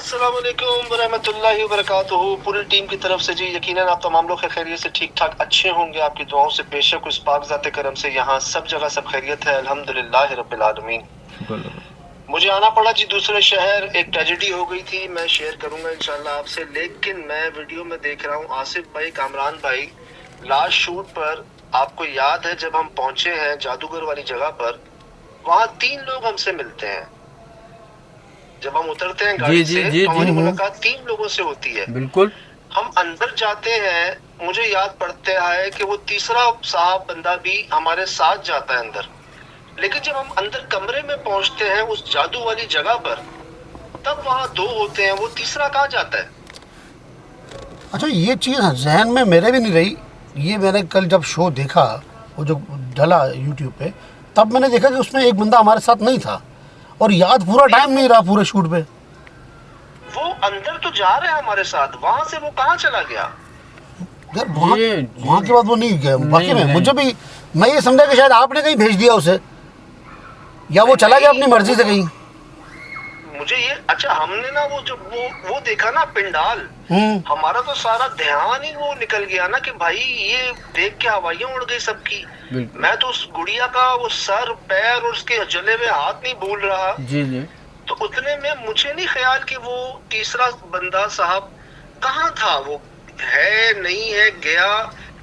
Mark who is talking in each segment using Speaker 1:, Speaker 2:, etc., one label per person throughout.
Speaker 1: अस्सलाम वालेकुम वरहमतुल्लाहि वबरकातुहू। पूरी टीम की तरफ से जी यकीनन आप तमाम लोग खैरियत से ठीक ठाक अच्छे होंगे। आपकी दुआओं से बेशक उस पाक ज़ाते करम से यहाँ सब जगह सब खैरियत है, अल्हम्दुलिल्लाह रब्बिल आलमीन। मुझे आना पड़ा जी दूसरे शहर, एक ट्रेजेडी हो गई थी, मैं शेयर करूंगा इंशाल्लाह आपसे। लेकिन मैं वीडियो में देख रहा हूँ आसिफ भाई, कामरान भाई, लास्ट शूट पर आपको याद है जब हम पहुंचे हैं जादूगर वाली जगह पर, वहाँ 3 लोग हमसे मिलते हैं। जब हम उतरते हैं गाड़ी से तो हमारी मुलाकात 3 लोगों से होती है।
Speaker 2: बिल्कुल।
Speaker 1: हम अंदर जाते हैं, मुझे याद पड़ता है कि वो तीसरा साहब बंदा भी हमारे साथ जाता है अंदर। लेकिन जब हम अंदर कमरे में पहुंचते हैं उस जादू वाली जगह पर, तब वहाँ 2 होते हैं, वो तीसरा कहाँ जाता है?
Speaker 3: अच्छा, ये चीज़ जहन में मेरे भी नहीं रही। ये मैंने कल जब शो देखा, वो जो डला यूट्यूब पे, तब मैंने देखा कि उसमें एक बंदा हमारे साथ नहीं था और याद पूरा टाइम नहीं रहा पूरे शूट पे।
Speaker 1: वो अंदर तो जा रहे हैं हमारे साथ, वहाँ से वो कहाँ चला गया?
Speaker 3: यार वहाँ के बाद वो नहीं गया। बाकी में मुझे भी, मैं ये समझा कि शायद आपने कहीं भेज दिया उसे, या वो चला गया अपनी मर्जी से कहीं।
Speaker 1: मुझे ये अच्छा, हमने ना वो जो वो देखा ना पिंडाल, हमारा तो सारा ध्यान ही वो निकल गया ना कि भाई ये देख के हवाइयां उड़ गई सबकी। मैं तो उस गुड़िया का वो सर पैर और उसके जले हुए हाथ नहीं भूल रहा।
Speaker 2: जी जी।
Speaker 1: तो उतने में मुझे नहीं ख्याल कि वो तीसरा बंदा साहब कहाँ था, वो है नहीं है, गया।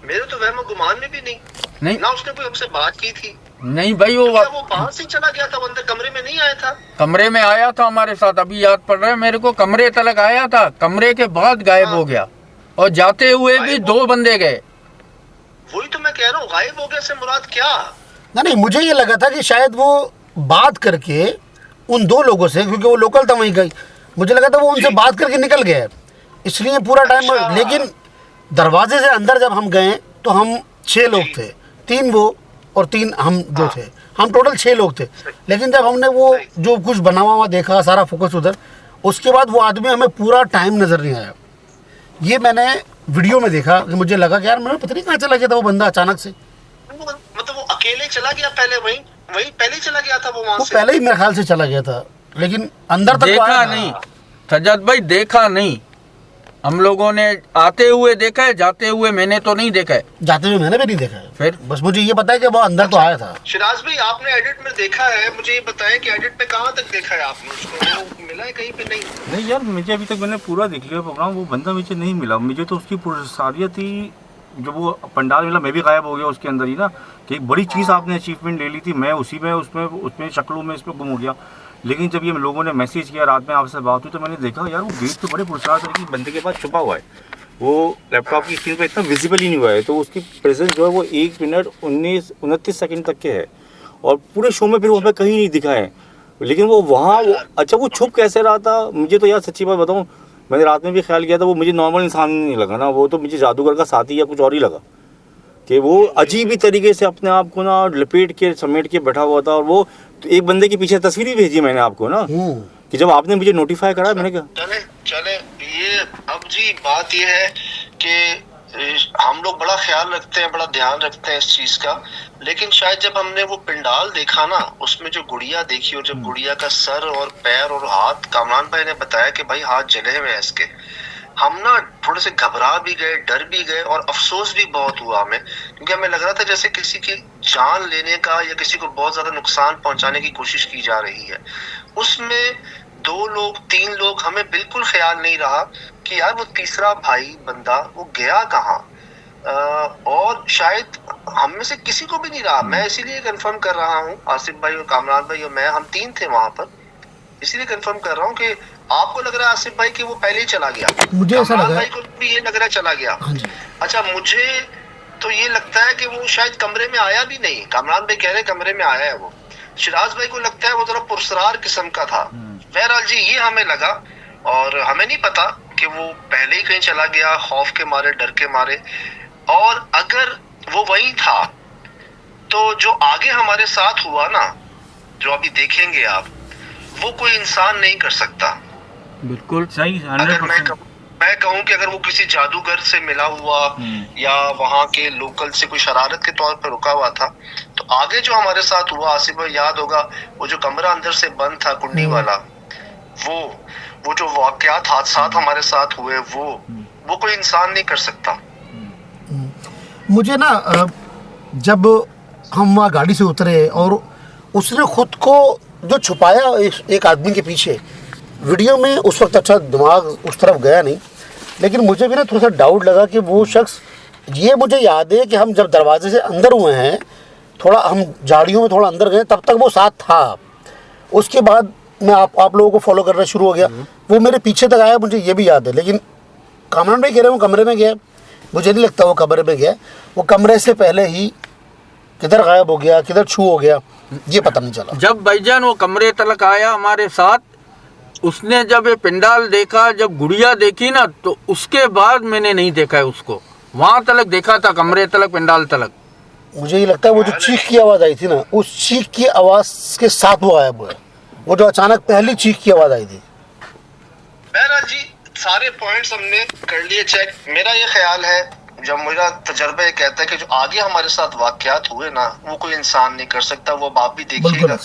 Speaker 1: मेरे तो वहम गुमान में भी नहीं ना उसने कोई हमसे बात की थी।
Speaker 2: नहीं भाई, वो
Speaker 1: बाहर से चला गया था, वो अंदर कमरे में नहीं आया था?
Speaker 2: कमरे में आया था हमारे साथ, अभी याद पड़ रहा है मेरे को। कमरे तक आया था, कमरे के बाद गायब हो गया। और जाते हुए भी 2 बंदे गए।
Speaker 1: वही तो मैं कह रहा हूँ, गायब हो गया से मुराद क्या?
Speaker 3: नहीं, मुझे ये लगा था कि शायद वो बात करके उन 2 लोगों से, क्योंकि वो लोकल था वहीं का, मुझे लगा था वो उनसे बात करके निकल गया, इसलिए पूरा टाइम। लेकिन दरवाजे से अंदर जब हम गए तो हम 6 लोग थे, 3 वो और 3 हम जो थे, हम टोटल 6 लोग थे। लेकिन जब हमने वो जो कुछ बना हुआ देखा, सारा फोकस उधर, उसके बाद वो आदमी हमें पूरा टाइम नजर नहीं आया। ये मैंने वीडियो में देखा कि मुझे लगा कि यार मैं पता नहीं कहाँ चला गया था वो बंदा अचानक से।
Speaker 1: मतलब वो अकेले चला गया पहले, वही पहले ही चला गया था वो वहाँ से?
Speaker 3: पहले ही मेरे ख्याल से चला गया था, लेकिन अंदर तक
Speaker 2: देखा नहीं सज्जाद भाई, देखा नहीं। हम लोगों ने आते हुए देखा है, जाते हुए मैंने तो नहीं देखा है।
Speaker 3: जाते हुए मैंने भी नहीं देखा है।
Speaker 2: फिर
Speaker 3: बस मुझे ये पता है कि वो अंदर तो आया था।
Speaker 1: शिराज भाई, आपने एडिट में देखा है, मुझे ये बताएं कि एडिट में कहाँ तक देखा है आपने उसको? वो मिला है कहीं पे? नहीं
Speaker 4: यार, मुझे अभी तक मैंने पूरा देख लिया प्रोग्राम, वो बंदा मुझे नहीं मिला। मुझे तो उसकी पुरस्कारियत ही, जब वो पंडाल मिला मैं भी गायब हो गया उसके अंदर ही ना, कि एक बड़ी चीज़ आपने अचीवमेंट ले ली थी, मैं उसी में उसमें शक्लों में इसमें गुम हो गया। लेकिन जब ये लोगों ने मैसेज किया, रात में आपसे बात हुई, तो मैंने देखा यार वो गेट तो बड़े पुरस्कार तरीके बंदे के पास छुपा हुआ है, वो लैपटॉप की स्क्रीन पर इतना विजिबल ही नहीं हुआ है। तो उसकी प्रेजेंस जो है वो 1 मिनट 29 सेकंड तक के है, और पूरे शो में फिर वो हमें कहीं नहीं दिखा है। लेकिन वो वहाँ अच्छा वो छुप कैसे रहा था? मुझे तो यार सच्ची बात बताऊँ, मैंने रात में भी ख्याल किया था, वो मुझे नॉर्मल इंसान नहीं लगा ना, वो तो मुझे जादूगर का साथी या कुछ और ही लगा, कि वो अजीब ही तरीके से अपने आप को ना लपेट के समेट के बैठा हुआ था। और वो तो एक बंदे की पीछे तस्वीर भी भेजी मैंने आपको ना, कि जब आपने मुझे नोटिफाई करा, मैंने कहा
Speaker 1: चले ये अब जी बात ये है कि हम लोग बड़ा ख्याल रखते हैं, बड़ा ध्यान रखते हैं इस चीज का। लेकिन शायद जब हमने वो पिंडाल देखा ना, उसमें जो गुड़िया देखी, और जब गुड़िया का सर और पैर और हाथ, कामरान भाई ने बताया कि भाई हाथ जले हुए हैं इसके, हम ना थोड़े से घबरा भी गए, डर भी गए, और अफसोस भी बहुत हुआ हमें, क्योंकि हमें लग रहा था जैसे किसी की जान लेने का या किसी को बहुत ज्यादा नुकसान पहुंचाने की कोशिश की जा रही है। उसमें 2 लोग 3 लोग, हमें बिल्कुल ख्याल नहीं रहा कि यार वो तीसरा भाई बंदा वो गया कहाँ, और शायद हम में से किसी को भी नहीं रहा। मैं इसीलिए कंफर्म कर रहा हूँ, आसिफ भाई और कामरान भाई और मैं, हम 3 थे वहां पर, इसीलिए कंफर्म कर रहा हूँ कि आपको लग रहा है आसिफ भाई कि वो पहले ही चला गया,
Speaker 3: मुझे ऐसा लगा,
Speaker 1: भाई को भी ये लग रहा है चला गया। अच्छा, मुझे तो ये लगता है कि वो शायद कमरे में आया भी नहीं। कामरान भाई कह रहे कमरे में आया है वो। शिराज भाई को लगता है वो जरा पुरस्कार किस्म का था। बहरहाल जी ये हमें लगा, और हमें नहीं पता कि वो पहले ही कहीं चला गया, खौफ के मारे, डर के मारे। और अगर वो वही था तो जो आगे हमारे साथ हुआ ना, जो अभी देखेंगे आप, वो कोई इंसान नहीं कर सकता।
Speaker 4: बिल्कुल सही।
Speaker 1: अगर मैं कहूँ कि अगर वो किसी जादूगर से मिला हुआ या वहाँ के लोकल से कोई शरारत के तौर पर रुका हुआ था, तो आगे जो हमारे साथ हुआ, आसिफ भाई याद होगा, वो जो कमरा अंदर से बंद था कुंडी वाला, वो जो वाकयात हादसात हमारे साथ हुए वो कोई इंसान नहीं कर सकता।
Speaker 3: मुझे ना जब हम वहाँ गाड़ी से उतरे और उसने खुद को जो छुपाया एक आदमी के पीछे, वीडियो में उस वक्त अच्छा दिमाग उस तरफ गया नहीं, लेकिन मुझे भी ना थोड़ा सा डाउट लगा कि वो शख्स, ये मुझे याद है कि हम जब दरवाजे से अंदर हुए हैं, थोड़ा हम झाड़ियों में थोड़ा अंदर गए, तब तक वो साथ था। उसके बाद मैं आप लोगों को फॉलो करना शुरू हो गया, वो मेरे पीछे तक आया, मुझे ये भी याद है। लेकिन कामरान भाई कह रहे हैं वो कमरे में गया, मुझे नहीं लगता वो कमरे में गया। वो कमरे से पहले ही किधर गायब हो गया, किधर छू हो गया, ये पता नहीं चला।
Speaker 2: जब भाईजान वो कमरे तक आया हमारे साथ, उसने जब ये पिंडाल देखा, जब गुड़िया देखी ना, तो उसके बाद मैंने नहीं देखा है उसको। वहां तलक देखा था, कमरे तलक, पिंडाल तलक।
Speaker 3: मुझे ये लगता है वो जो चीख की आवाज़ आई थी ना, उस चीख की आवाज़ के साथ वो गायब हुआ है। वो जो अचानक पहली चीख की आवाज़ आई थी।
Speaker 1: बहरहाल जी, सारे पॉइंट्स हमने कर लिए चेक। मेरा ये ख्याल है, जब मेरा तजर्बा ये कहता है कि जो आगे हमारे साथ वाकयात हुए ना, वो कोई इंसान नहीं कर सकता। वो आप भी देखिएगा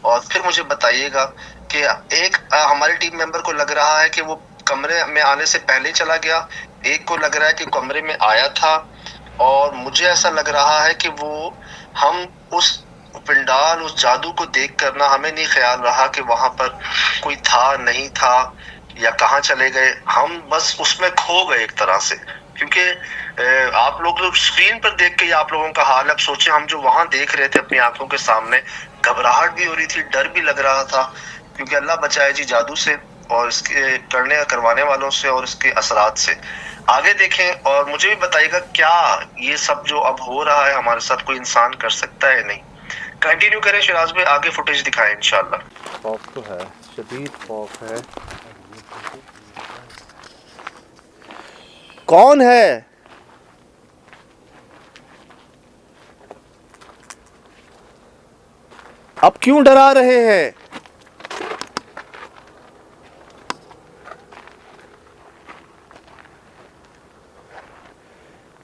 Speaker 1: और फिर मुझे बताइएगा कि एक हमारे टीम मेंबर को लग रहा है कि वो कमरे में आने से पहले चला गया, एक को लग रहा है कि कमरे में आया था, और मुझे ऐसा लग रहा है कि वो हम उस पिंडाल, उस जादू को देख कर ना, हमें नहीं ख्याल रहा कि वहां पर कोई था नहीं था या कहाँ चले गए। हम बस उसमें खो गए एक तरह से, क्योंकि आप लोग स्क्रीन पर देख के आप लोगों का हाल अब सोचे, हम जो वहां देख रहे थे अपनी आंखों के सामने, घबराहट भी हो रही थी, डर भी लग रहा था, क्योंकि अल्लाह बचाए जी जादू से और इसके करने करवाने वालों से और इसके असरात से। आगे देखें और मुझे भी बताइएगा, क्या ये सब जो अब हो रहा है हमारे साथ कोई इंसान कर सकता है? नहीं। कंटिन्यू करें शिराज भाई, आगे फुटेज दिखाएं इंशाल्लाह।
Speaker 5: खौफ तो है, शदीद खौफ है। कौन है? अब क्यों डरा रहे हैं?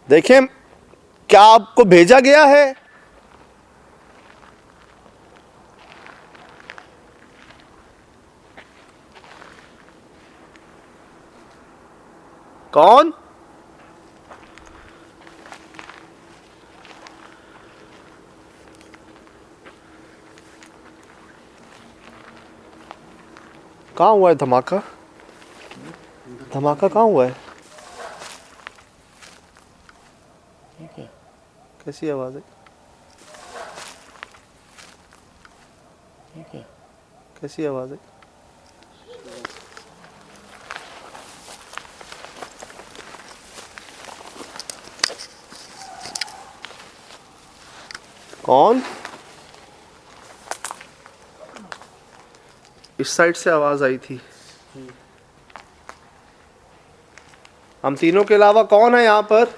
Speaker 5: देखें, क्या आपको भेजा गया है? कौन? कहाँ हुआ है धमाका? धमाका कहाँ हुआ है? कैसी आवाज है? कैसी आवाज है? कौन? इस साइड से आवाज आई थी। हम तीनों के अलावा कौन है यहाँ पर?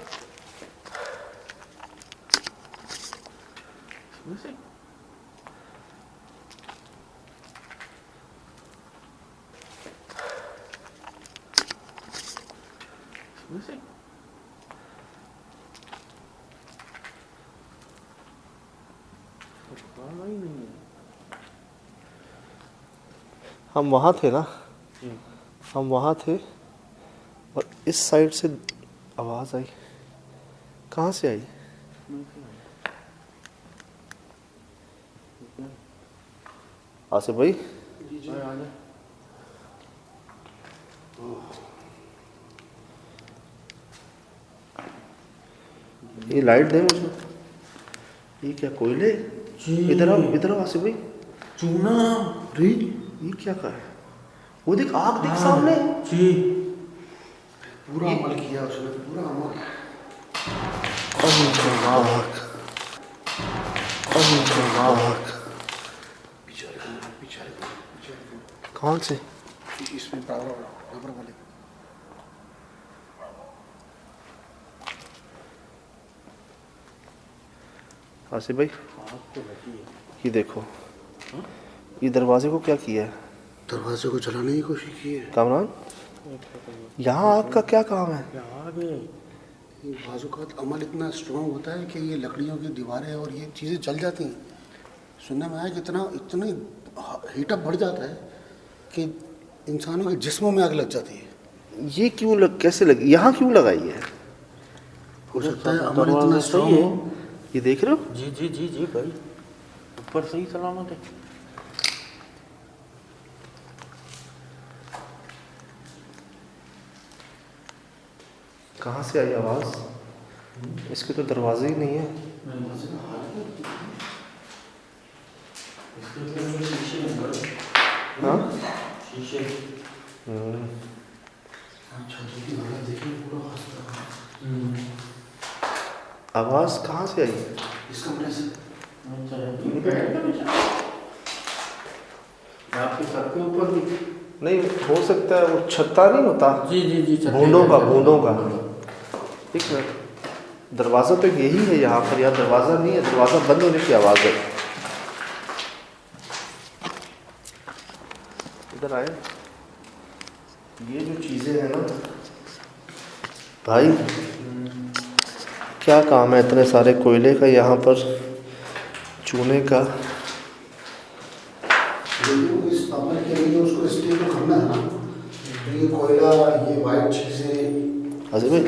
Speaker 5: हम वहाँ थे ना, हम वहाँ थे और इस साइड से आवाज़ आई। कहाँ से आई? आसिफ भाई, ये लाइट दे मुझे। ये क्या कोयले? इधर आओ, इधर आओ आसिफ भाई।
Speaker 2: चूना
Speaker 5: अरे ये क्या का है? वो देख, आग देख सामने।
Speaker 2: जी,
Speaker 3: पूरा अमल किया उसने, पूरा अमल।
Speaker 5: कौन से?
Speaker 3: इसमें बराबर वाले।
Speaker 5: आसिफ भाई, ये देखो, ये दरवाजे को क्या किया है?
Speaker 3: दरवाजे को जलाने की कोशिश की है।
Speaker 5: कामरान, यहाँ आग का क्या काम है?
Speaker 3: बाज़-औक़ात अमल इतना स्ट्रॉन्ग होता है कि ये लकड़ियों की दीवारें और ये चीज़ें जल जाती हैं। सुनने में आया कि इतना हीटअप बढ़ जाता है कि इंसानों के जिस्मों में आग लग जाती है।
Speaker 5: ये क्यों कैसे लगी, यहाँ क्यों लगाई है?
Speaker 3: हो सकता है अमर
Speaker 5: दरवाजा
Speaker 3: इतना
Speaker 5: सही
Speaker 3: स्ट्रांग
Speaker 5: है।
Speaker 3: हो।
Speaker 5: ये देख रहे हो?
Speaker 2: जी जी जी जी भाई, ऊपर सही सलामत है।
Speaker 5: कहाँ से आई आवाज़? इसके तो दरवाजे ही नहीं है। हाँ? आवाज़ कहाँ से आई?
Speaker 3: इस कमरे से
Speaker 2: आपके छत के ऊपर भी?
Speaker 5: नहीं, हो सकता है वो छत्ता नहीं होता,
Speaker 2: जी जी जी, छत
Speaker 5: बूंदों का,
Speaker 2: पे।
Speaker 5: बूंदों का। एक मिनट, दरवाज़ा तो यही है यहाँ पर, यार दरवाज़ा नहीं है, दरवाज़ा बंद होने की आवाज़ है। इधर आए। ये जो चीज़ें हैं ना भाई, क्या काम है इतने सारे कोयले का यहाँ पर, चूने का।
Speaker 3: इस अमर के लिए उसको स्टील को करना है ना, तो ये कोयला, ये वाइट चीज़ें।
Speaker 5: अजय भाई,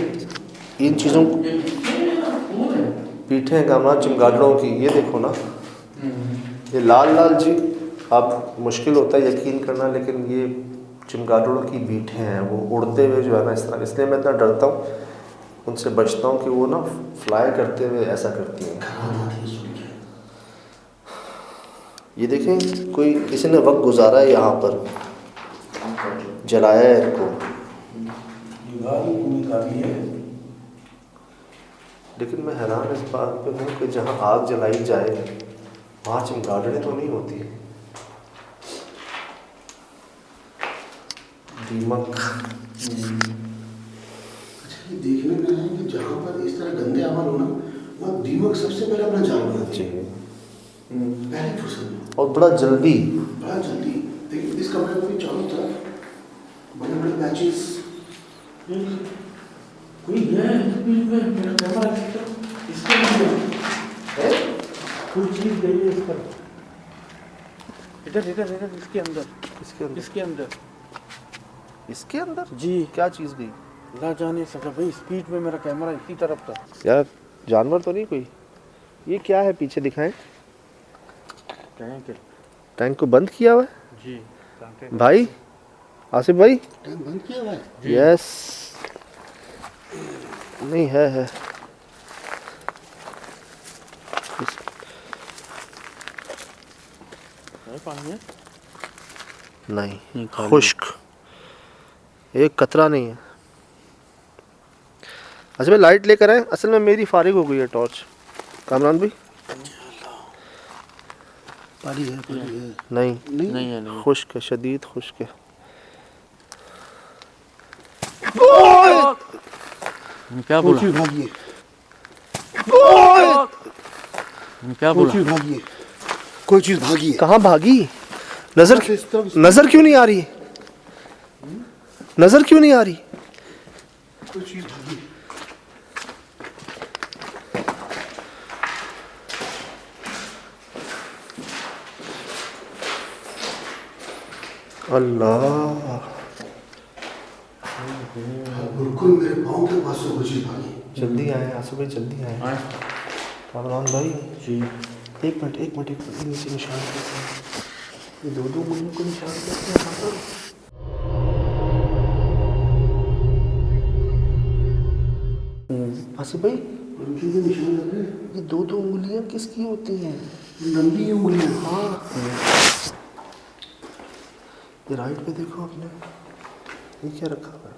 Speaker 5: इन चीज़ों को पीठे हैं कामरान चमगादड़ों की, ये देखो ना, ये लाल लाल जी, आप मुश्किल होता है यकीन करना, लेकिन ये चमगादड़ों की बीठे हैं, वो उड़ते हुए जो है ना इस तरह। इसलिए मैं इतना डरता हूँ, उनसे बचता हूँ कि वो ना फ्लाई करते हुए ऐसा करती हैं। ये देखें, कोई किसी ने वक्त गुजारा है यहाँ पर, जलाया है इनको, लेकिन मैं हैरान इस बात पे हूँ कि जहाँ आग जलाई जाए वहाँ चमगादड़ें तो नहीं होती। दीमक।
Speaker 3: अच्छा, ये देखने में है कि जहाँ पर इस तरह गंदे अमल हो ना, वहाँ दीमक सबसे पहले अपना जाल बनाती है, पहली फुर्सत में,
Speaker 5: और बड़ा जल्दी।
Speaker 3: बड़ा जल्दी। देखिए इस कमरे में भी चारों तरफ बड़े बड़े पैचेस।
Speaker 2: कोई है मेरा कैमरा इसके अंदर कोई चीज गई है इस पर, इधर इधर इधर इसके अंदर,
Speaker 5: इसके अंदर,
Speaker 2: इसके अंदर,
Speaker 5: इसके अंदर
Speaker 2: जी
Speaker 5: क्या चीज़ गई?
Speaker 2: ना जाने सका भाई, स्पीड में मेरा कैमरा इसी तरफ था।
Speaker 5: यार जानवर तो नहीं कोई? ये क्या है पीछे दिखाएं?
Speaker 2: टैंक
Speaker 5: टैंक को बंद किया हुआ है
Speaker 2: जी,
Speaker 5: भाई, आसिफ भाई।
Speaker 3: टैंक बंद किया हुआ है।
Speaker 5: यस, नहीं है
Speaker 2: पानी है
Speaker 5: नहीं, खुश्क, एक कतरा नहीं है। अच्छा भाई, लाइट लेकर आए, असल में मेरी फारिग हो गई है टॉर्च। कामरान भाई
Speaker 3: पानी है, पानी है।
Speaker 5: नहीं,
Speaker 2: नहीं है, नहीं।
Speaker 5: खुश्क है, शदीद खुश्क है।
Speaker 2: क्या
Speaker 3: कोई
Speaker 2: बोला?
Speaker 3: चीज भागी है,
Speaker 2: क्या
Speaker 3: कोई
Speaker 2: बोला?
Speaker 3: चीज भागी है, कोई चीज भागी है।
Speaker 5: कहाँ भागी?
Speaker 3: इस तरफ
Speaker 5: नजर क्यों नहीं आ रही? नजर क्यों नहीं आ रही?
Speaker 3: कोई चीज भागी है।
Speaker 5: अल्लाह,
Speaker 3: बिल्कुल मेरे पाँव के पास से कोई चीज भागी।
Speaker 5: जल्दी आए आसू भाई, जल्दी आए। कामरान भाई
Speaker 2: जी,
Speaker 5: एक मिनट, ये नीचे निशान करते हैं, ये दो मुन्नों को निशान करते हैं यहाँ पर। आसिफ भाई,
Speaker 3: उनके भी निशान लग रहे हैं।
Speaker 5: ये दो उंगलियां किसकी होती हैं?
Speaker 3: लंबी उंगलियां।
Speaker 5: हाँ, ये राइट पे देखो आपने, ये क्या रखा हुआ है?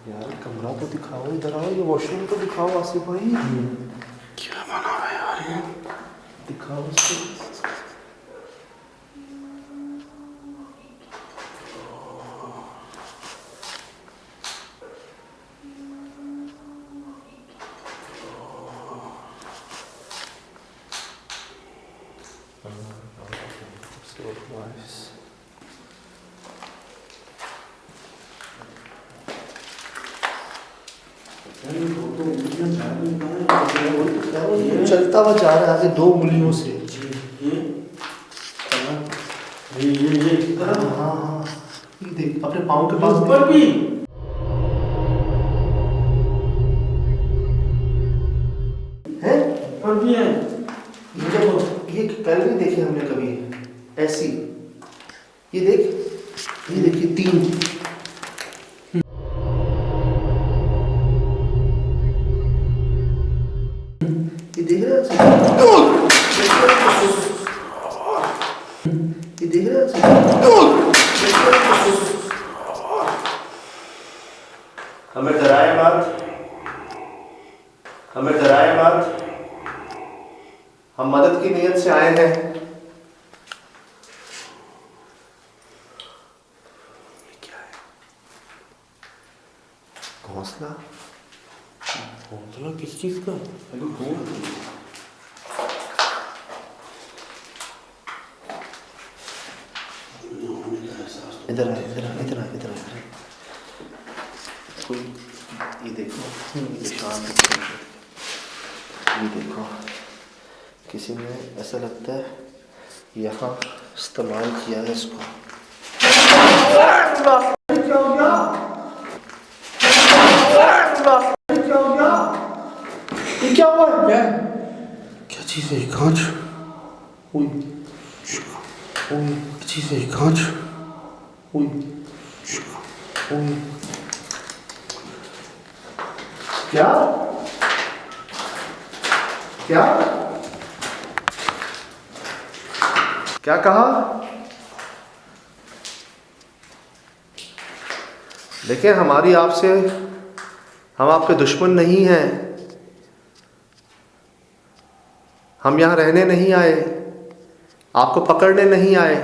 Speaker 5: यार कमरा तो दिखाओ, इधर आओ, ये वॉशरूम तो दिखाओ आसिफ भाई।
Speaker 3: क्या बना हुआ है यार ये?
Speaker 5: दिखाओ इसको। चलता हुआ जा रहा है आगे दो उंगलियों से। हाँ, ये देख अपने पाँव के पास
Speaker 2: ऊपर भी
Speaker 5: है।
Speaker 2: ऊपर भी है।
Speaker 5: ये जब ये पहले नहीं देखे हमने कभी ऐसी। ये देखिए 3। ये देख रहे हैं ये देख रहे हैं हमें डराए मत, हमें डराए मत, हम मदद की नीयत से आए हैं। क्या है? घोंसला?
Speaker 2: घोंसला किस चीज का?
Speaker 5: इधर आ, इधर आ, इधर आ, इधर आ। कोई ये देखो निशान, ये देखो किसी ने ऐसा लगता है यहाँ इस्तेमाल किया है इसको। ये क्या हुआ है? क्या चीज़ है? कांच। ओए ओए चीज़ है कांच। ओए ओए क्या क्या क्या कहा? देखिए हमारी आपसे, हम आपके दुश्मन नहीं हैं, हम यहाँ रहने नहीं आए, आपको पकड़ने नहीं आए।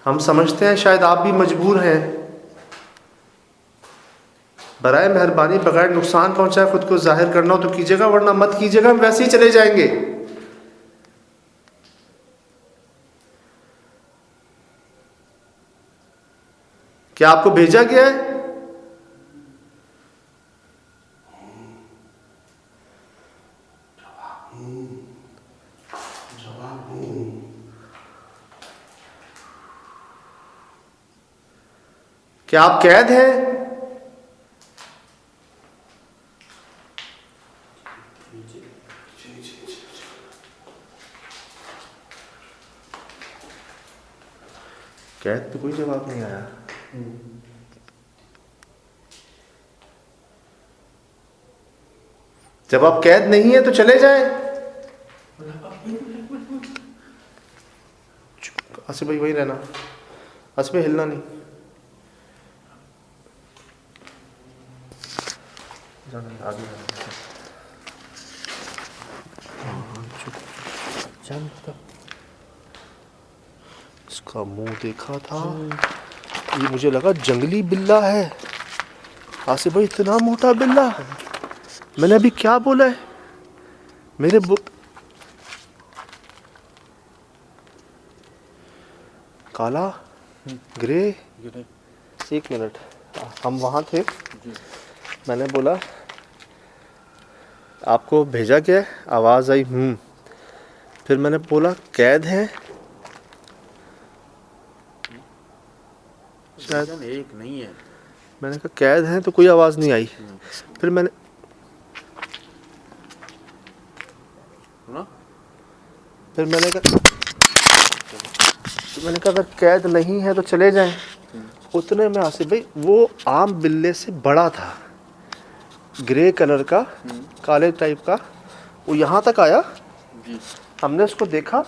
Speaker 5: हम समझते हैं शायद आप भी मजबूर हैं। बराए मेहरबानी बगैर नुकसान पहुंचाए खुद को जाहिर करना हो तो कीजिएगा, वरना मत कीजिएगा, हम वैसे ही चले जाएंगे। क्या आपको भेजा गया है? क्या आप कैद हैं? कैद पे कोई जवाब नहीं आया। जब आप कैद नहीं है तो चले जाएं। आसिफ भाई वही रहना, आसिफ भाई हिलना नहीं। आगे इसका मुंह देखा था, ये मुझे लगा जंगली बिल्ला है। आसिफ भाई इतना मोटा बिल्ला, मैंने अभी क्या बोला है? मेरे काला ग्रे। एक मिनट, हम वहाँ थे, मैंने बोला आपको भेजा गया, आवाज़ आई फिर मैंने बोला कैद है शायद,
Speaker 2: एक नहीं है।
Speaker 5: मैंने कहा कैद है तो कोई आवाज़ नहीं आई। फिर मैंने कहा अगर कैद नहीं है तो चले जाएं। उतने में आसिफ भाई वो आम बिल्ले से बड़ा था, ग्रे कलर का, काले टाइप का, वो यहाँ तक आया। हमने उसको देखा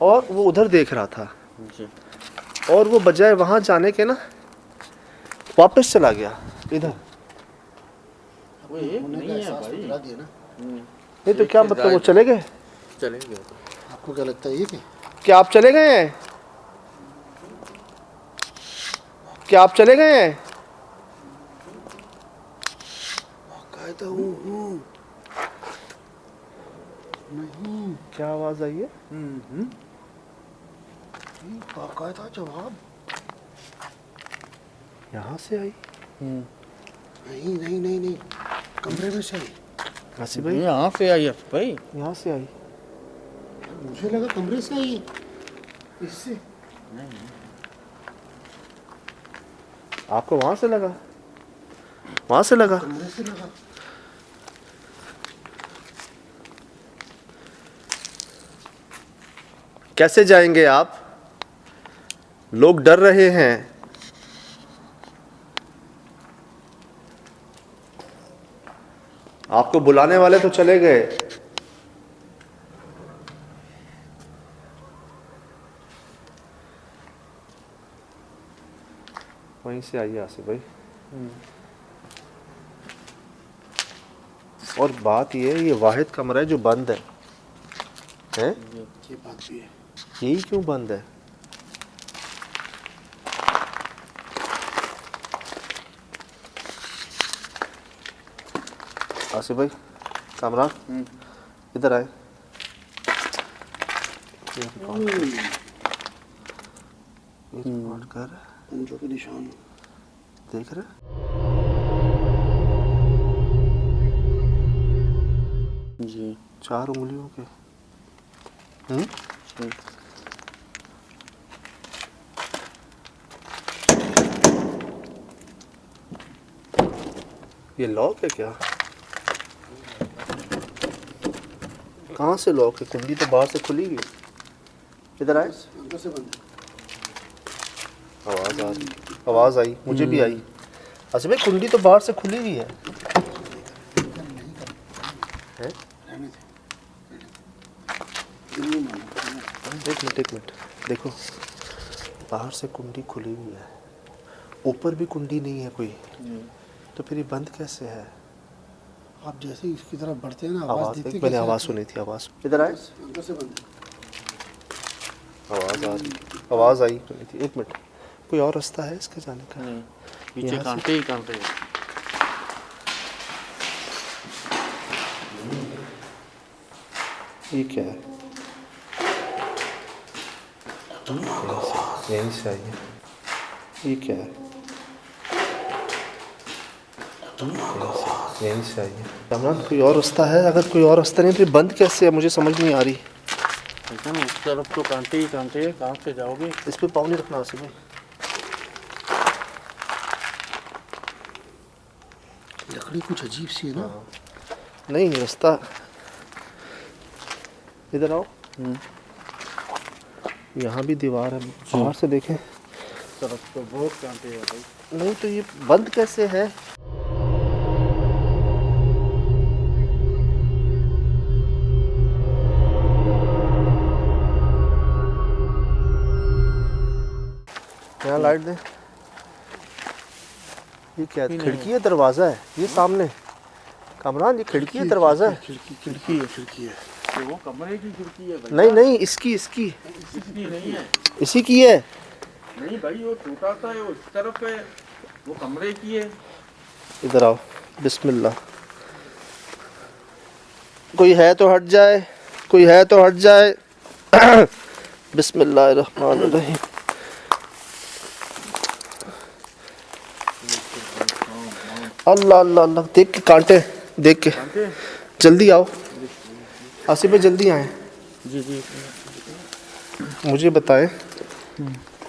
Speaker 5: और वो उधर देख रहा था और वो बजाय वहाँ जाने के ना वापस चला गया इधर।
Speaker 2: वो एक नहीं है भाई।
Speaker 5: नहीं तो क्या मतलब वो चले गए?
Speaker 2: चले गए।
Speaker 3: आपको क्या लगता है ये
Speaker 5: क्या आप चले गए हैं? क्या आप चले गए हैं?
Speaker 3: कहता हूँ नहीं,
Speaker 5: क्या आवाज आई है?
Speaker 3: बाकायदा जवाब
Speaker 5: यहाँ से आई?
Speaker 3: नहीं नहीं नहीं नहीं, कमरे में से आई।
Speaker 5: आसिफ भाई
Speaker 2: यहाँ से आई भाई,
Speaker 5: यहाँ से आई।
Speaker 3: मुझे लगा कमरे से आई। इससे
Speaker 5: आपको वहां से लगा? वहां से लगा?
Speaker 3: कमरे से लगा।
Speaker 5: कैसे जाएंगे आप? लोग डर रहे हैं। आपको बुलाने वाले तो चले गए। वहीं से आइए आसिफ भाई। और बात ये वाहिद कमरा है जो बंद है, हैं?
Speaker 3: ये बात भी है।
Speaker 5: यही क्यों बंद है? आसिफ भाई, कामरान इधर आए। ये रिकॉर्ड कर,
Speaker 3: पंजों के निशान
Speaker 5: देख रहे?
Speaker 2: जी
Speaker 5: 4 उंगलियों के। ये लॉक है क्या? कहाँ से लॉक है? कुंडी तो बाहर से खुली हुई है। इधर आए।
Speaker 3: अंदर से बंद है।
Speaker 5: आवाज़ आ रही, आवाज़ आई, मुझे भी आई। अच्छा भाई, कुंडी तो बाहर से खुली हुई है। हैं?
Speaker 3: रहने दे।
Speaker 5: एक मिनट देखो, बाहर से कुंडी खुली हुई है, ऊपर भी कुंडी नहीं है कोई, तो फिर ये बंद कैसे है?
Speaker 3: आप जैसे ही इसकी तरफ बढ़ते हैं ना,
Speaker 5: आवाज़
Speaker 3: देते
Speaker 5: मैंने आवाज़ सुनी थी। आवाज़ इधर आए।
Speaker 3: अंदर से बंद है।
Speaker 5: आवाज़ आ रही, आवाज़ आई थी। एक मिनट, कोई और रास्ता है इसके जाने का?
Speaker 2: नहीं, पीछे
Speaker 5: यहाँ से-
Speaker 2: कांटे ही कांटे हैं।
Speaker 5: ये क्या है? यहीं से आई है। ये क्या है? यहीं से आई है। कामरान, कोई और रास्ता है? अगर कोई और रास्ता नहीं तो ये बंद कैसे है? मुझे समझ नहीं आ रही।
Speaker 2: देखो ना, उस तरफ तो कांटे ही कांटे हैं, कहाँ से जाओगे?
Speaker 5: इस पे पाँव नहीं रखना आसिफ भाई।
Speaker 3: लकड़ी कुछ अजीब सी है ना।
Speaker 5: नहीं, रास्ता इधर आओ। यहाँ भी दीवार है, बाहर से देखें।
Speaker 2: उस तरफ तो बहुत कांटे हैं भाई।
Speaker 5: नहीं तो ये बंद कैसे है? यहाँ लाइट दे। ये क्या है? खिड़की है, दरवाजा है ये सामने? कामरान, ये खिड़की है, दरवाजा है?
Speaker 3: खिड़की है।
Speaker 2: तो वो कमरे की खिड़की है भाई।
Speaker 5: नहीं, इसकी
Speaker 2: इसकी नहीं है।
Speaker 5: इसी की है।
Speaker 2: नहीं भाई, वो छोटा सा है, वो इस तरफ है, वो कमरे की है।
Speaker 5: इधर आओ, बिस्मिल्लाह। कोई है तो हट जाए, कोई है तो हट जाए। बिस्मिल्लाहिर्रहमानिर्रहीम। अल्लाह अल्लाह अल्लाह। देख के कांटे, देख के जल्दी आओ आसिफ भाई, जल्दी आए।
Speaker 2: जी जी।
Speaker 5: मुझे बताएं,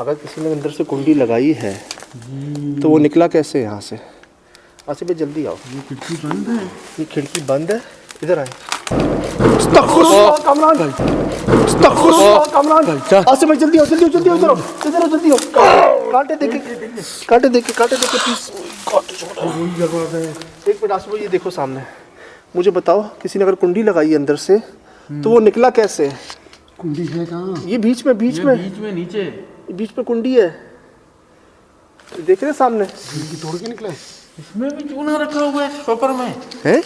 Speaker 5: अगर किसी ने अंदर से कुंडी लगाई है तो वो निकला कैसे यहाँ से? आसिफ भाई जल्दी आओ।
Speaker 3: ये खिड़की बंद है।
Speaker 5: ये खिड़की बंद है। इधर आए। अस्तगफुरुल्लाह कामरान भाई, अस्तगफुरुल्लाह कामरान भाई। आसिफ भाई जल्दी आओ, जल्दी आओ, जल्दी आओ, इधर आओ, जल्दी आओ। कांटे देखे, कांटे देखे प्लीज। एक मिनट आसिफ भाई, ये देखो सामने। मुझे बताओ, किसी ने अगर कुंडी लगाई है अंदर से तो वो निकला कैसे?
Speaker 3: कुंडी है कहाँ?
Speaker 5: ये बीच में
Speaker 2: बीच में नीचे
Speaker 5: बीच में कुंडी है, देख रहे सामने?
Speaker 3: खिड़की तोड़ के निकला है।
Speaker 2: इसमें भी चूना रखा हुआ है पेपर में।
Speaker 5: है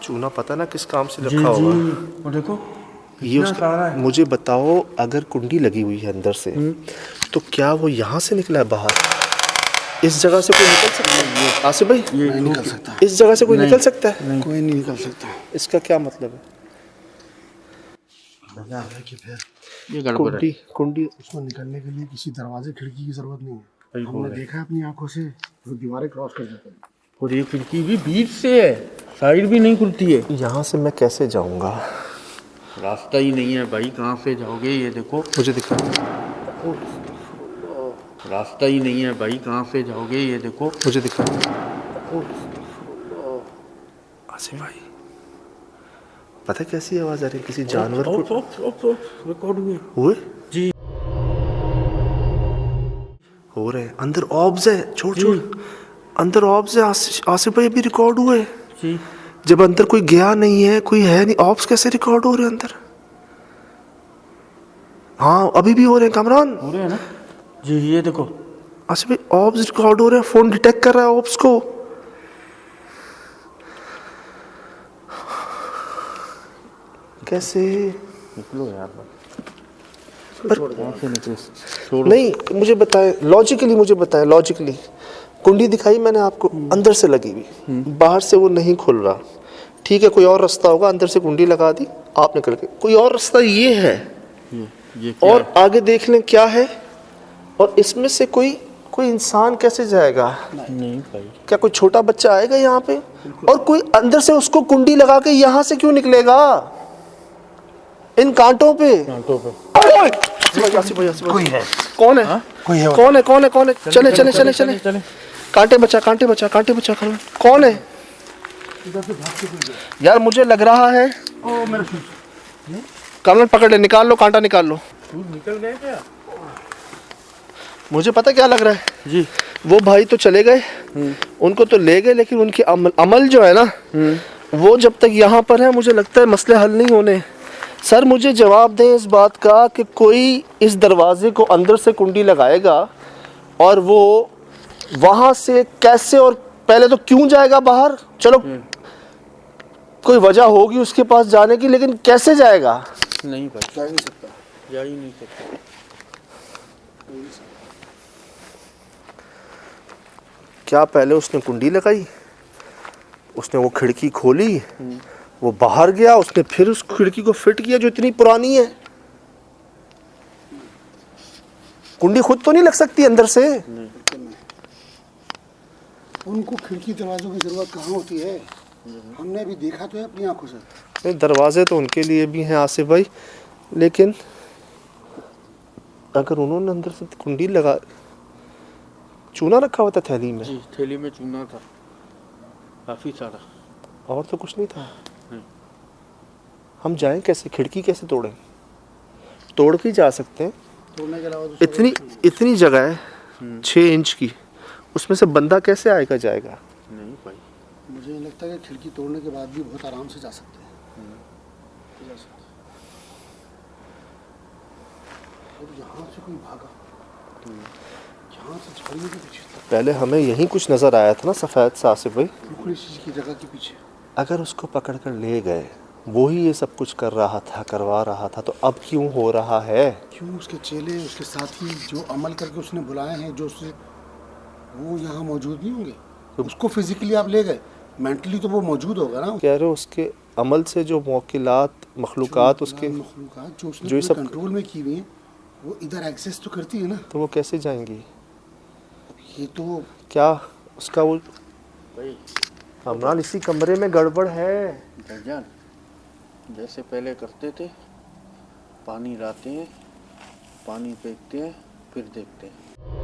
Speaker 2: चूना
Speaker 5: पता ना किस काम से रखा होगा।
Speaker 2: और देखो
Speaker 5: ये उसका, मुझे बताओ, अगर कुंडी लगी हुई है अंदर से तो क्या वो यहाँ से निकला है बाहर? इस जगह से कोई निकल सकता है आसिफ भाई?
Speaker 3: नहीं निकल सकता।
Speaker 5: इस जगह से कोई निकल सकता है?
Speaker 3: कोई नहीं निकल सकता।
Speaker 5: इसका क्या मतलब है?
Speaker 3: कि फिर
Speaker 2: ये गड़बड़ है।
Speaker 5: कुंडी
Speaker 3: उसको निकलने के लिए किसी दरवाजे खिड़की की जरूरत नहीं है। हमने देखा है अपनी आंखों से, वो दीवारें क्रॉस कर जाते हैं।
Speaker 2: और ये खिड़की भी बीच से है, साइड भी नहीं खुलती है।
Speaker 5: यहाँ से मैं कैसे जाऊँगा?
Speaker 2: रास्ता ही नहीं है भाई, कहाँ से जाओगे? ये देखो,
Speaker 5: मुझे दिखा।
Speaker 2: रास्ता ही नहीं है भाई, कहाँ से जाओगे? ये देखो,
Speaker 5: मुझे दिखा। आसिफ भाई, पता है कैसी आवाज आ रही है? किसी जानवर को
Speaker 2: रिकॉर्ड
Speaker 5: हुए
Speaker 2: जी।
Speaker 5: हो रहे हैं अंदर। ऑब्स है, छोड़ छोड़, अंदर ऑब्स है। आसिफ भाई अभी रिकॉर्ड हुए
Speaker 2: जी।
Speaker 5: जब अंदर कोई गया नहीं है, कोई है नहीं, ऑब्स कैसे रिकॉर्ड हो रहे हैं अंदर? हाँ अभी भी हो रहे हैं कामरान,
Speaker 2: हो रहे हैं ना जी। ये देखो
Speaker 5: आसिफ भाई, ऑब्स रिकॉर्ड हो रहे हैं, फोन डिटेक्ट कर रहा है ऑब्स को। कैसे?
Speaker 2: निकलो यार,
Speaker 5: पर नहीं, मुझे बताएं लॉजिकली, मुझे बताएं लॉजिकली। कुंडी दिखाई मैंने आपको, अंदर से लगी हुई, बाहर से वो नहीं खुल रहा। ठीक है, कोई और रास्ता होगा, अंदर से कुंडी लगा दी, आप निकल गए। कोई और रास्ता ये है,
Speaker 2: ये क्या
Speaker 5: और
Speaker 2: है?
Speaker 5: आगे देख लें क्या है। और इसमें से कोई इंसान कैसे जाएगा?
Speaker 2: नहीं भाई,
Speaker 5: क्या कोई छोटा बच्चा आएगा यहाँ पे? और कोई अंदर से उसको कुंडी लगा के यहाँ से क्यों निकलेगा इन कांटों पे?
Speaker 3: कोई है,
Speaker 5: कौन है?
Speaker 3: कोई है,
Speaker 5: कौन है? कौन है? कौन है? चले चले चले चले, कांटे बचा, कांटे बचा, कांटे बचा। कौन है यार? मुझे लग रहा है कमल पकड़ ले, निकाल लो कांटा, निकाल लो।
Speaker 2: निकल गए क्या?
Speaker 5: मुझे पता क्या लग रहा है
Speaker 2: जी।
Speaker 5: वो भाई तो चले गए, उनको तो ले गए, लेकिन उनकी अमल जो है ना, वो जब तक यहाँ पर है मुझे लगता है मसले हल नहीं होने। सर मुझे जवाब दें इस बात का कि कोई इस दरवाजे को अंदर से कुंडी लगाएगा और वो वहाँ से कैसे, और पहले तो क्यों जाएगा बाहर? चलो कोई वजह होगी उसके पास जाने की, लेकिन कैसे जाएगा?
Speaker 2: नहीं भाई,
Speaker 3: जा ही नहीं सकता।
Speaker 2: जा ही नहीं सकता।
Speaker 5: क्या पहले उसने कुंडी लगाई, उसने वो खिड़की खोली, वो बाहर गया, उसने फिर उस खिड़की को फिट किया जो इतनी पुरानी है? कुंडी खुद तो नहीं लग सकती अंदर से?
Speaker 3: उनको खिड़की दरवाजों की जरूरत कहाँ होती है? हमने भी देखा तो है अपनी आंखों से।
Speaker 5: नहीं, दरवाजे तो उनके लिए भी हैं आसिफ भाई, लेकिन अगर उन्होंने अंदर से कुंडी लगा, चूना रखा हुआ था थैली में?
Speaker 2: जी, थैली में चूना था काफी सारा,
Speaker 5: और तो कुछ नहीं था। हम जाएं कैसे? खिड़की कैसे तोड़ें? तोड़ के जा सकते हैं,
Speaker 3: तोड़ने के अलावा
Speaker 5: इतनी जगह है 6 इंच की, उसमें से बंदा कैसे आएगा जाएगा?
Speaker 2: नहीं भाई,
Speaker 3: मुझे लगता है कि खिड़की तोड़ने के बाद भी बहुत आराम से जा सकते हैं। और यहाँ से कोई भागा, यहाँ से झाड़ियों के पीछे,
Speaker 5: पहले हमें यहीं कुछ नज़र आया था ना सफ़ेद सा आसिफ भाई।
Speaker 3: बिल्कुल इसी की जगह के पीछे।
Speaker 5: अगर उसको पकड़ कर ले गए, वो ही ये सब कुछ कर रहा था, करवा रहा था, तो अब क्यों हो रहा है?
Speaker 3: क्यों उसके चेले, उसके साथी जो अमल करके उसने बुलाए हैं, जो उससे, वो यहाँ मौजूद नहीं होंगे? तो उसको फिजिकली आप ले गए, मेंटली तो वो मौजूद होगा ना।
Speaker 5: कह रहे हो उसके अमल से जो मौकिलात मखलूक़ात उसके
Speaker 3: मखलूक़ात जो उसने
Speaker 5: जो ये
Speaker 3: पूरे
Speaker 5: सब
Speaker 3: कंट्रोल में की हुई हैं, वो इधर एक्सेस तो करती है ना।
Speaker 5: तो वो कैसे जाएंगी?
Speaker 3: ये तो
Speaker 5: क्या उसका वो
Speaker 2: भाई
Speaker 5: हमरान इसी कमरे में गड़बड़ है।
Speaker 2: भाईजान, जैसे पहले करते थे, पानी लाते हैं, पानी फेंकते हैं, फिर देखते हैं।